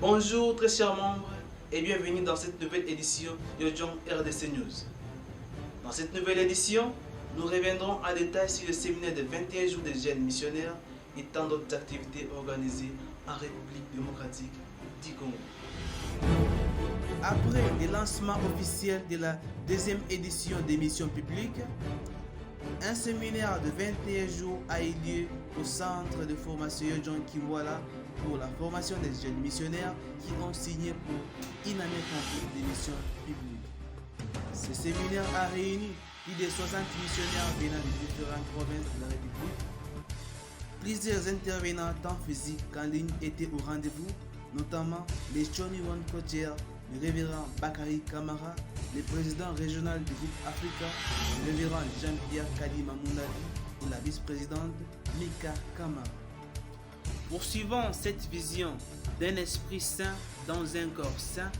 Bonjour très chers membres et bienvenue dans cette nouvelle édition de John RDC News. Dans cette nouvelle édition, nous reviendrons en détail sur le séminaire de 21 jours des jeunes missionnaires et tant d'autres activités organisées en République démocratique du Congo. Après le lancement officiel de la deuxième édition des missions publiques, un séminaire de 21 jours a eu lieu au centre de formation John Kiwala pour la formation des jeunes missionnaires qui ont signé pour une année complète des missions publiques. Ce séminaire a réuni plus de 60 missionnaires venant de différentes provinces de la République. Plusieurs intervenants tant physiques qu'en ligne étaient au rendez-vous, notamment les Johnny One Kocher, le révérend Bakary Kamara, le président régional du groupe Africa, le révérend Jean-Pierre Kadima Mounadi et la vice-présidente Mika Kamara. Poursuivant cette vision d'un esprit saint dans un corps saint,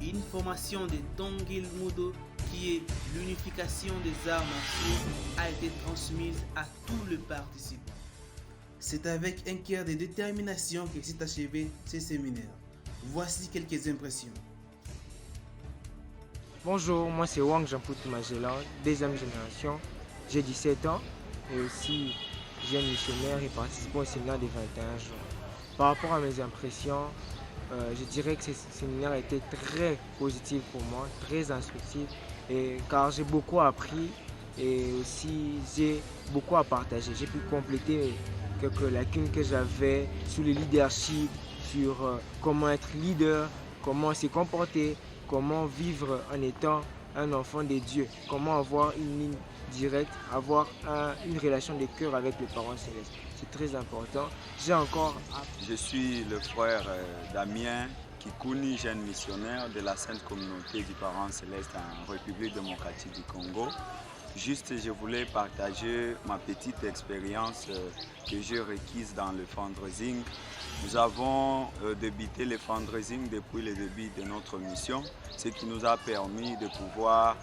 une formation de Tongil Mudo qui est l'unification des arts martiaux a été transmise à tous les participants. C'est avec un cœur de détermination que s'est achevé ce séminaire. Voici quelques impressions. Bonjour, moi c'est Wang Jean-Poutou Magellan, deuxième génération. J'ai 17 ans et aussi jeune missionnaire et participant au séminaire des 21 jours. Par rapport à mes impressions, je dirais que ce séminaire a été très positif pour moi, très instructif, car j'ai beaucoup appris et aussi j'ai beaucoup à partager. J'ai pu compléter quelques lacunes que j'avais sur le leadership, sur comment être leader, comment se comporter, comment vivre en étant un enfant de Dieu, comment avoir une ligne directe, avoir une relation de cœur avec les parents célestes. C'est très important. J'ai encore appris. Je suis le frère Damien Kikouni, jeune missionnaire de la Sainte Communauté du Parent Céleste en République démocratique du Congo. Juste, je voulais partager ma petite expérience que j'ai requise dans le fundraising. Nous avons débuté le fundraising depuis le début de notre mission, ce qui nous a permis de pouvoir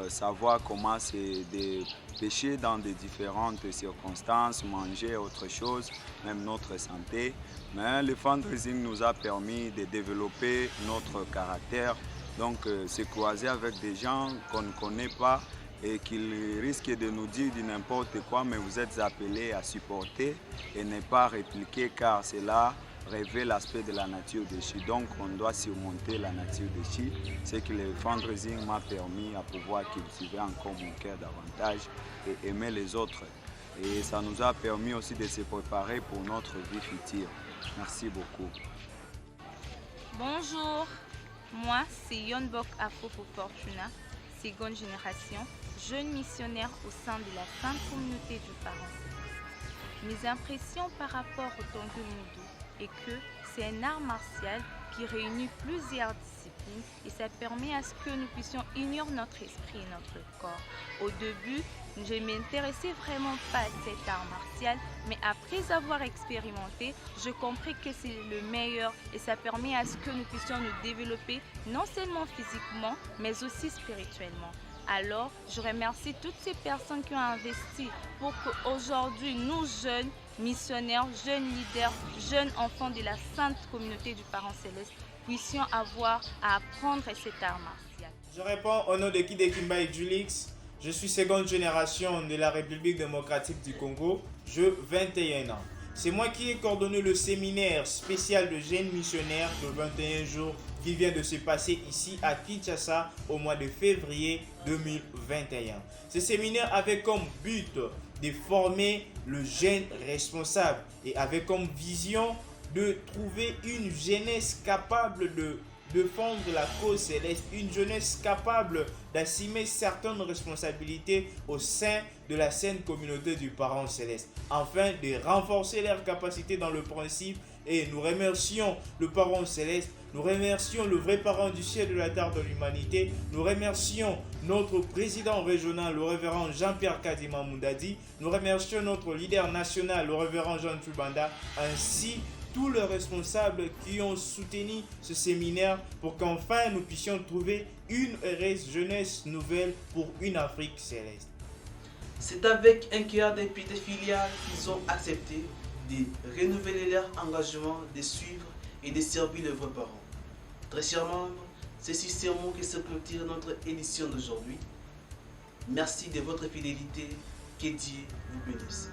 savoir comment c'est de pêcher dans des différentes circonstances, manger autre chose, même notre santé. Mais le fundraising nous a permis de développer notre caractère, donc se croiser avec des gens qu'on ne connaît pas et qu'ils risquent de nous dire du n'importe quoi, mais vous êtes appelés à supporter et ne pas répliquer, car cela révèle l'aspect de la nature déchue. Donc on doit surmonter la nature déchue. C'est que le fundraising m'a permis à pouvoir cultiver encore mon cœur davantage et aimer les autres. Et ça nous a permis aussi de se préparer pour notre vie future. Merci beaucoup. Bonjour, moi c'est Yonbok Afopo Fortuna, seconde génération, jeune missionnaire au sein de la Sainte Communauté du Parent Céleste. Mes impressions par rapport au Tongil Mudo est que c'est un art martial qui réunit plusieurs disciplines et ça permet à ce que nous puissions unir notre esprit et notre corps. Au début, je ne m'intéressais vraiment pas à cet art martial, mais après avoir expérimenté, je compris que c'est le meilleur et ça permet à ce que nous puissions nous développer non seulement physiquement, mais aussi spirituellement. Alors, je remercie toutes ces personnes qui ont investi pour qu'aujourd'hui, nous jeunes missionnaires, jeunes leaders, jeunes enfants de la Sainte Communauté du Parent Céleste, puissions avoir à apprendre cet art martial. Je réponds au nom de Kidekimba et Julix. Je suis seconde génération de la République démocratique du Congo. J'ai 21 ans. C'est moi qui ai coordonné le séminaire spécial de jeunes missionnaires de 21 jours qui vient de se passer ici à Kinshasa au mois de février 2021. Ce séminaire avait comme but de former le jeune responsable et avait comme vision de trouver une jeunesse capable de défendre la cause céleste, une jeunesse capable d'assumer certaines responsabilités au sein de la sainte communauté du Parent Céleste, afin de renforcer leurs capacités dans le principe. Et nous remercions le Parent Céleste, nous remercions le vrai parent du ciel, de la terre, de l'humanité, nous remercions notre président régional, le révérend Jean-Pierre Kadima Mounadi, nous remercions notre leader national, le révérend Jean Tubanda, ainsi tous les responsables qui ont soutenu ce séminaire pour qu'enfin nous puissions trouver une heureuse jeunesse nouvelle pour une Afrique céleste. C'est avec un cœur députés filiales qu'ils ont accepté de renouveler leur engagement, de suivre et de servir les vrais parents. Très chers membres, c'est sur ces mots que se clôture notre édition d'aujourd'hui. Merci de votre fidélité. Que Dieu vous bénisse.